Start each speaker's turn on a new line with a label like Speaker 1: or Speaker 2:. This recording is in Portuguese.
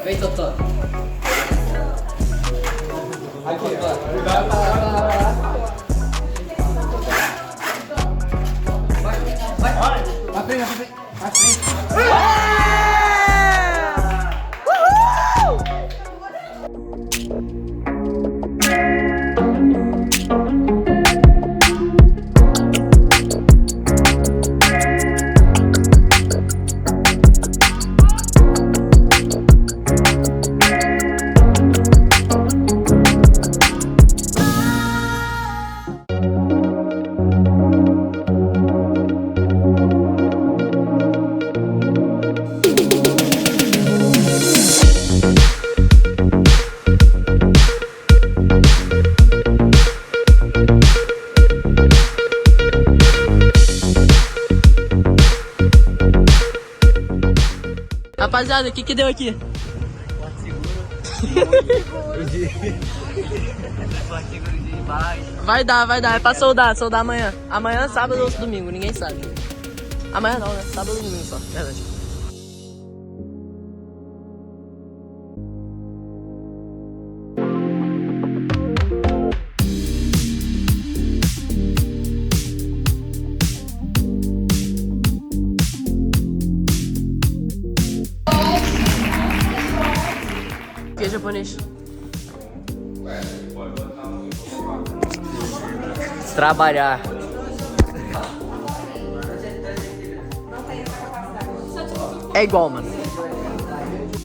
Speaker 1: Vem, Totó. Aqui, ó. Vai. Pra frente.
Speaker 2: Rapaziada, o que deu aqui? Vai dar, é pra soldar amanhã. Amanhã, sábado ou domingo, ninguém sabe. Amanhã não, né? Sábado ou domingo só, verdade. O que é japonês?
Speaker 1: Trabalhar.
Speaker 2: É igual, mano.